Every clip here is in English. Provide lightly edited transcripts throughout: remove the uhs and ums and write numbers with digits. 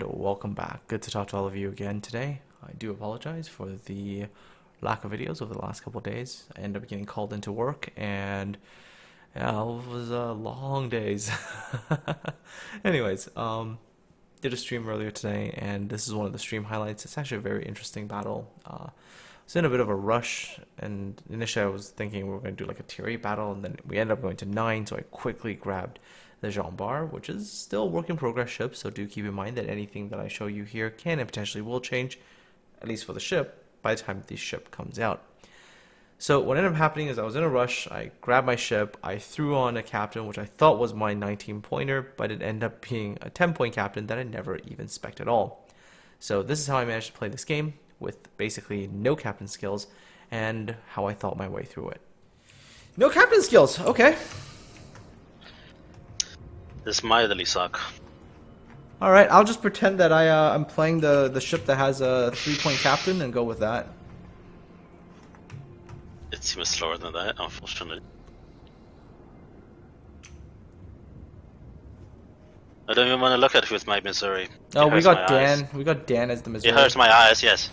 and welcome back. Good to talk to all of you again today. I do apologize for the lack of videos over the last couple of days. I ended up getting called into work, and yeah, it was long days. Anyways, did a stream earlier today, and this is one of the stream highlights. It's actually a very interesting battle. I was in a bit of a rush, and initially I was thinking we were going to do like a tier 8 battle, and then we ended up going to 9, so I quickly grabbed the Jean Bar, which is still a work in progress ship, so do keep in mind that anything that I show you here can and potentially will change, at least for the ship, by the time the ship comes out. So what ended up happening is I was in a rush, I grabbed my ship, I threw on a captain, which I thought was my 19 pointer, but it ended up being a 10-point captain that I never even spec'd at all. So this is how I managed to play this game, with basically no captain skills, and how I thought my way through it. No captain skills, okay. This mightily suck. Alright, I'll just pretend that I'm playing the ship that has a 3-point captain and go with that. It seems slower than that, unfortunately. I don't even want to look at it with my Missouri. Oh, we got Dan. Eyes. We got Dan as the Missouri. It hurts my eyes, yes.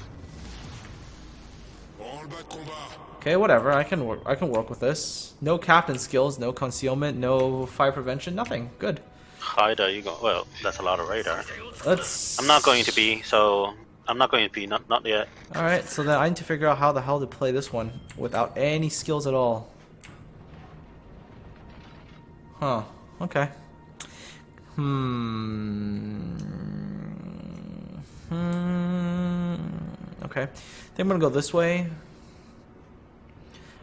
Okay, whatever. I can work with this. No captain skills, no concealment, no fire prevention, nothing. Good. Radar, you go. Well, that's a lot of radar. Let's. I'm not going to be. So I'm not going to be. Not yet. All right. So then I need to figure out how the hell to play this one without any skills at all. Huh. Okay. Okay. I think I'm gonna go this way.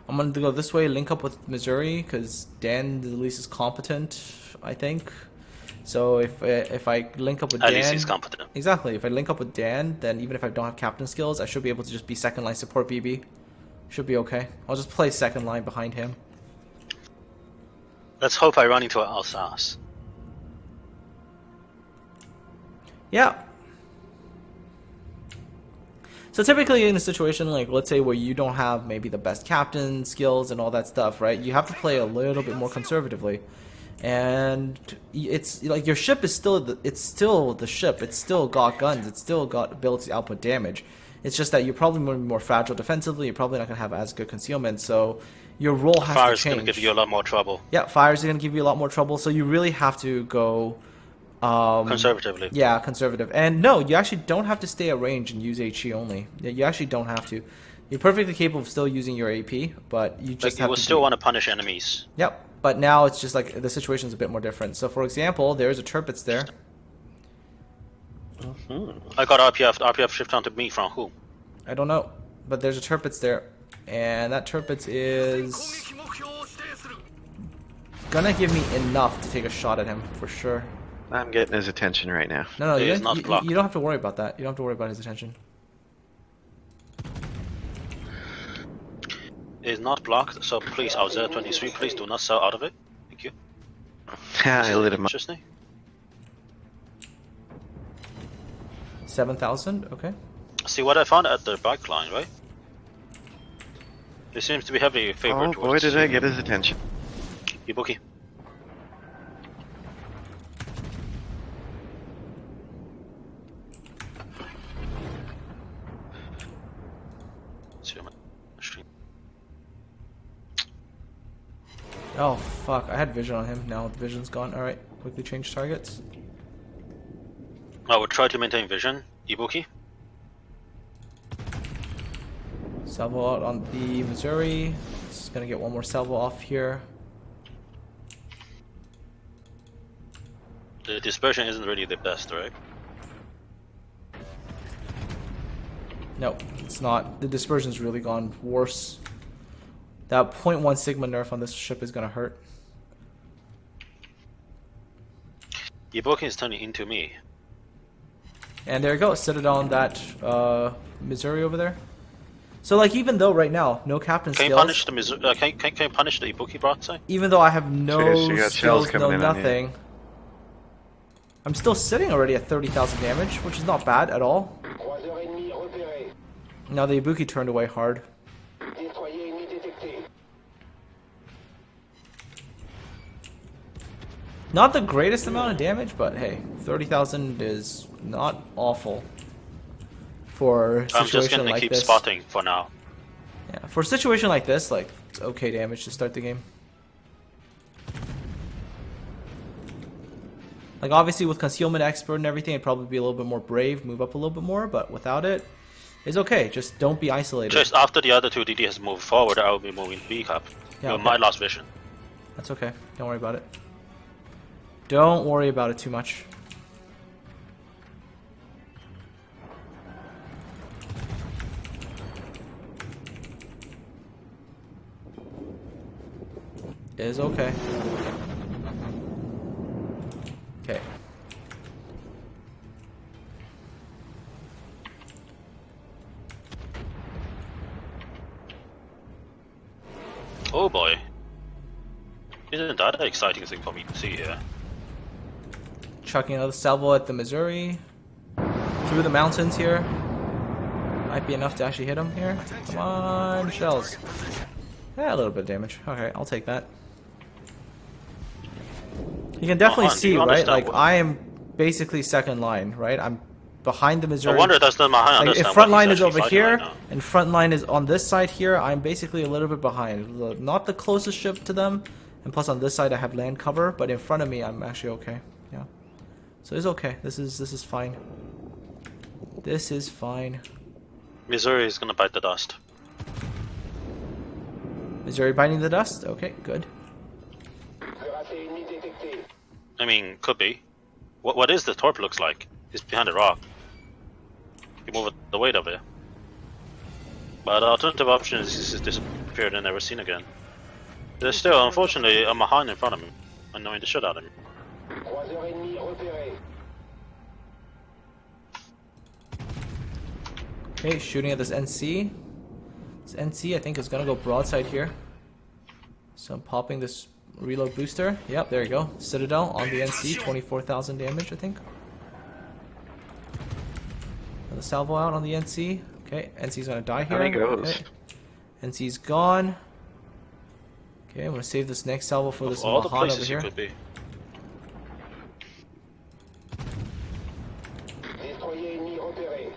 I'm going to go this way, link up with Missouri, because Dan at least is competent, I think. So if I link up with Dan... At least he's competent. Exactly. If I link up with Dan, then even if I don't have captain skills, I should be able to just be second line support BB. Should be okay. I'll just play second line behind him. Let's hope I run into an Alsace. Yeah. So typically in a situation like, let's say, where you don't have maybe the best captain skills and all that stuff, right? You have to play a little bit more conservatively. And it's like your ship is still the ship. It's still got guns. It's still got ability to output damage. It's just that you're probably more fragile defensively. You're probably not going to have as good concealment. So your role has to change. Fire's going to give you a lot more trouble. Yeah, fires are going to give you a lot more trouble. So you really have to go... conservatively. Yeah, conservative. And no, you actually don't have to stay at range and use HE only. You actually don't have to. You're perfectly capable of still using your AP, but you just you will still want to punish enemies. Yep, but now it's just like the situation's a bit more different. So for example, there's a Tirpitz there. I got RPF. RPF shift onto me from who? I don't know, but there's a Tirpitz there. And that Tirpitz is gonna give me enough to take a shot at him, for sure. I'm getting his attention right now. No, you don't have to worry about that. You don't have to worry about his attention. It is not blocked, so please, Alza 23, please do not sell out of it. Thank you. I lit him up. Interesting. 7,000, okay. See what I found at the bike line, right? It seems to be heavily favored. Oh boy, did I get his attention. Ibuki. Oh fuck, I had vision on him, now the vision's gone. Alright, quickly change targets. I would try to maintain vision. Ibuki. Salvo out on the Missouri. Just gonna get one more salvo off here. The dispersion isn't really the best, right? No, it's not. The dispersion's really gone worse. That 0.1 Sigma nerf on this ship is gonna hurt. Ibuki is turning into me. And there you go, set it on that Missouri over there. So like, even though right now no captain skills. Can you punish the Missouri? Can you punish the Ibuki broadside? Even though I have no skills, no in nothing. I'm still sitting already at 30,000 damage, which is not bad at all. Now the Ibuki turned away hard. Not the greatest amount of damage, but hey, 30,000 is not awful for a I'm just situation gonna like keep this. spotting for now. Yeah, for a situation like this, like, it's okay damage to start the game. Like, obviously with Concealment Expert and everything, it'd probably be a little bit more brave, move up a little bit more, but without it, it's okay. Just don't be isolated. Just after the other two DD has moved forward, I will be moving B cap. Yeah, okay. My last vision. That's okay. Don't worry about it. Don't worry about it too much. It is okay. Okay. Oh boy. Isn't that an exciting thing for me to see here? Chucking another salvo at the Missouri. Through the mountains here. Might be enough to actually hit him here. Come on, shells. Yeah, a little bit of damage. Okay, I'll take that. You can definitely see, right? Like, I am basically second line, right? I'm behind the Missouri. I wonder does the Mahan Like, if front line is over here, and front line is on this side here, I'm basically a little bit behind. Not the closest ship to them, and plus on this side I have land cover, but in front of me I'm actually okay. Yeah. So it's okay. This is fine. This is fine. Missouri is gonna bite the dust. Missouri biting the dust? Okay, good. I mean, could be. What is the torp looks like? It's behind the rock. You move the weight of it. But the alternative option is he's disappeared and never seen again. There's still, unfortunately, a Mahan in front of me, annoying the shit out of me. Okay, shooting at this NC. This NC, I think, is gonna go broadside here. So I'm popping this reload booster. Yep, there you go. Citadel on the NC, 24,000 damage, I think. Another salvo out on the NC. Okay, NC's gonna die here. There he goes. Okay. NC's gone. Okay, I'm gonna save this next salvo for this all the Mahan over places you here. could be.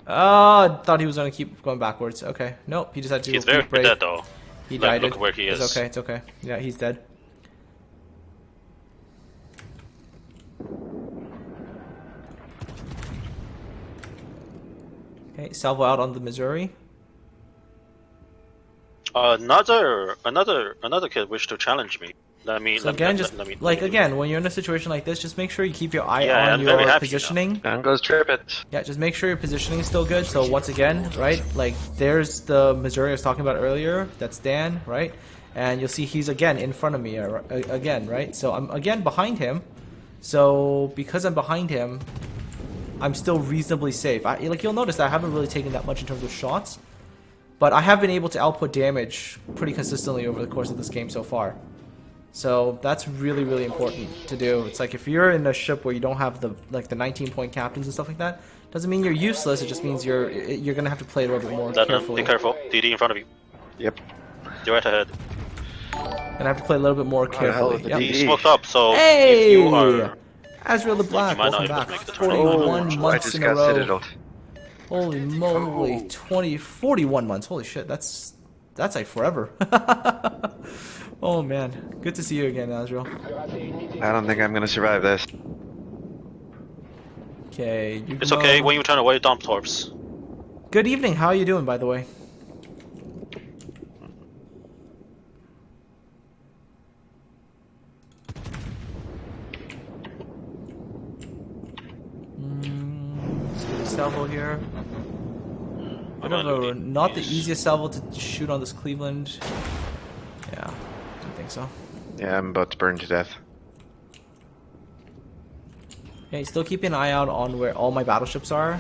I thought he was gonna keep going backwards. Okay, nope, he decided to He's go very brave. dead though. He Like, died. look where he is. It's okay, it's okay. Yeah, he's dead. Okay, salvo out on the Missouri. Another kid wished to challenge me. So again, just like again, when you're in a situation like this, just make sure you keep your eye Yeah, on I'm very your happy positioning. Down goes Trippet. Yeah, just make sure your positioning is still good. So once again, right, like there's the Missouri I was talking about earlier. That's Dan, right? And you'll see he's again in front of me again, right? So I'm again behind him. So because I'm behind him, I'm still reasonably safe. Like you'll notice that I haven't really taken that much in terms of shots, but I have been able to output damage pretty consistently over the course of this game so far. So that's really, really important to do. It's like if you're in a ship where you don't have the 19-point captains and stuff like that, doesn't mean you're useless. It just means you're gonna have to play a little bit more carefully. Be careful. DD in front of you. Yep. You're right ahead. Gonna have to play a little bit more carefully. Yep. You smoked up, so Hey! if you are... Azrael the Black, might not welcome even back. make the 41 tournament. I months just in a got row. citadeled. Holy moly, 41 months. Holy shit, that's like forever. Oh man, good to see you again, Azrael. I don't think I'm gonna survive this. Okay, It's okay, when you turn away, dump torps. Good evening. How are you doing, by the way? Let's get a salvo here. Not the easiest salvo to shoot on this Cleveland. Yeah, don't think so. Yeah, I'm about to burn to death. Okay, still keeping an eye out on where all my battleships are.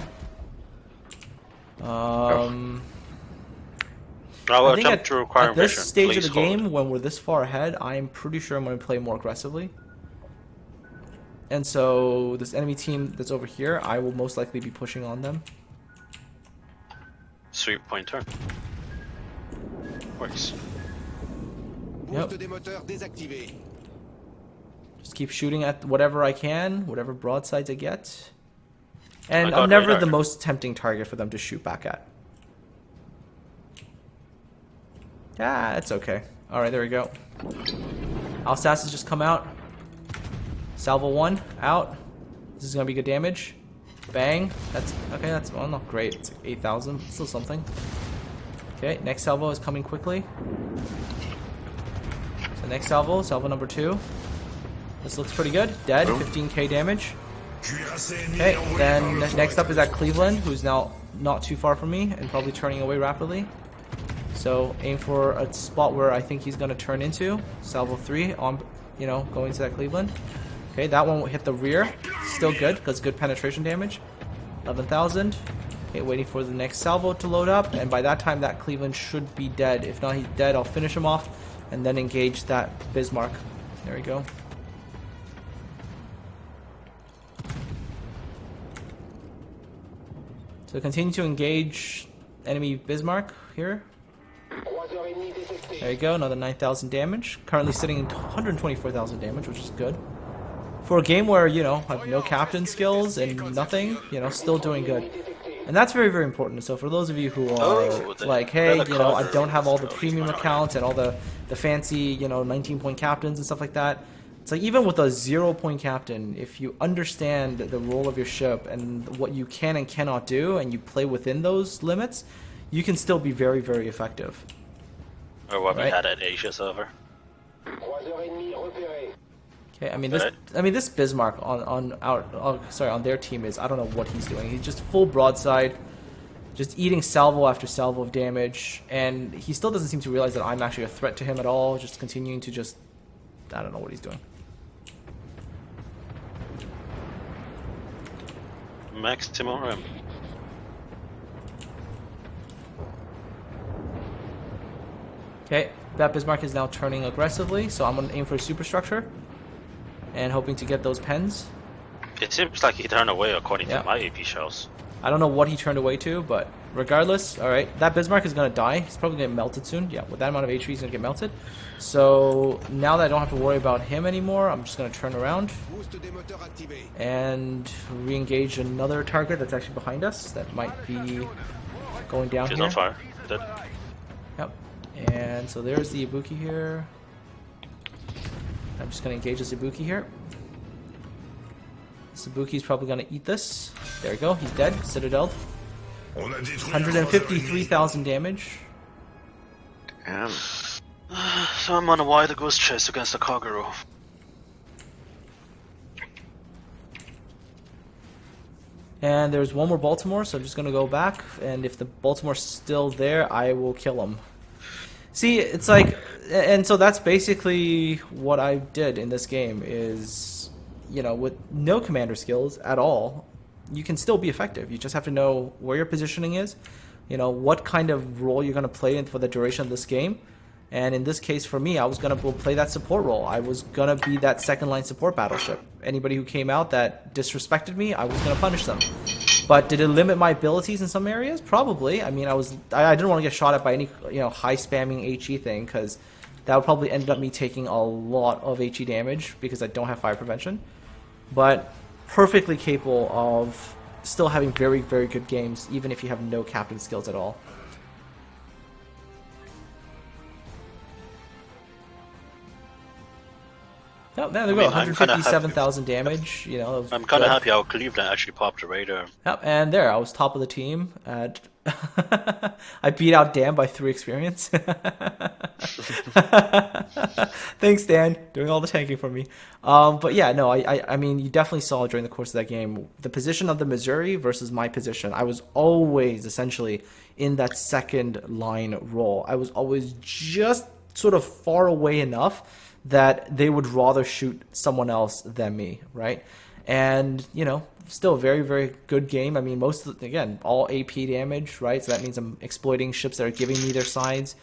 I will I think attempt to require at this mission. stage of Please the hold. game, when we're this far ahead, I'm pretty sure I'm going to play more aggressively. And so this enemy team that's over here, I will most likely be pushing on them. Sweep point turn. Works. Yep. Just keep shooting at whatever I can, whatever broadsides I get. And got I'm never radar. the most tempting target for them to shoot back at. Ah, it's okay. Alright, there we go. Alsace has just come out. Salvo 1, out. This is going to be good damage. Bang. That's, okay, that's, well, not great. It's like 8,000, still something. Okay, next salvo is coming quickly. So next salvo, salvo number 2. This looks pretty good. Dead, 15k damage. Okay, then next up is that Cleveland, who's now not too far from me and probably turning away rapidly. So aim for a spot where I think he's going to turn into. Salvo 3 on, you know, going to that Cleveland. Okay, that one will hit the rear. Still good because good penetration damage. 11,000. Okay, waiting for the next salvo to load up, and by that time that Cleveland should be dead. If not, he's dead. I'll finish him off and then engage that Bismarck. There we go. So continue to engage enemy Bismarck here. There you go, another 9,000 damage. Currently sitting in 124,000 damage, which is good. For a game where, you know, I have no captain skills and nothing, you know, still doing good. And that's very, very important. So for those of you who are like, hey, you know, I don't have all the premium accounts and all the fancy, you know, 19-point captains and stuff like that. It's like even with a 0-point captain, if you understand the role of your ship and what you can and cannot do, and you play within those limits, you can still be very, very effective. Or what we had at Asia server. Okay, I mean this Bismarck on their team is, I don't know what he's doing. He's just full broadside, just eating salvo after salvo of damage, and he still doesn't seem to realize that I'm actually a threat to him at all. Just continuing to just, I don't know what he's doing. Maximum. Okay, that Bismarck is now turning aggressively, so I'm going to aim for a superstructure and hoping to get those pens. It seems like he turned away according to my AP shells. I don't know what he turned away to, but regardless, alright, that Bismarck is going to die. He's probably going to get melted soon. Yeah, with that amount of HP, he's going to get melted. So now that I don't have to worry about him anymore, I'm just going to turn around and re-engage another target that's actually behind us that might be going down She's here. on fire. Dead. Yep. And so there's the Ibuki here. I'm just going to engage the Ibuki here. Ibuki's probably going to eat this. There we go. He's dead. Citadel. 153,000 damage. Damn. So I'm on a wild goose chase against the Kagero. And there's one more Baltimore, so I'm just going to go back. And if the Baltimore's still there, I will kill him. See, it's like, and so that's basically what I did in this game is, you know, with no commander skills at all, you can still be effective. You just have to know where your positioning is, you know, what kind of role you're going to play in for the duration of this game. And in this case, for me, I was going to play that support role. I was going to be that second line support battleship. Anybody who came out that disrespected me, I was going to punish them. But did it limit my abilities in some areas? Probably. I mean, I didn't want to get shot at by any, you know, high spamming HE thing, because that would probably end up me taking a lot of HE damage because I don't have fire prevention. But perfectly capable of still having very, very good games, even if you have no captain skills at all. Oh, there we go, 157,000 damage. You know, I'm kind of happy how Cleveland actually popped the radar. Yep, and there, I was top of the team. At I beat out Dan by 3 experience. Thanks, Dan, doing all the tanking for me. But yeah, no, I mean, you definitely saw during the course of that game the position of the Missouri versus my position. I was always essentially in that second line role. I was always just sort of far away enough that they would rather shoot someone else than me, right? And, you know, still a very, very good game. I mean, most of the, again, all AP damage, right? So that means I'm exploiting ships that are giving me their sides,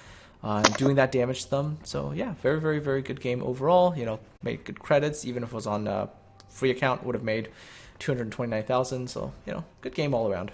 doing that damage to them. So yeah, very, very, very good game overall. You know, made good credits. Even if it was on a free account, would have made 229,000. So, you know, good game all around.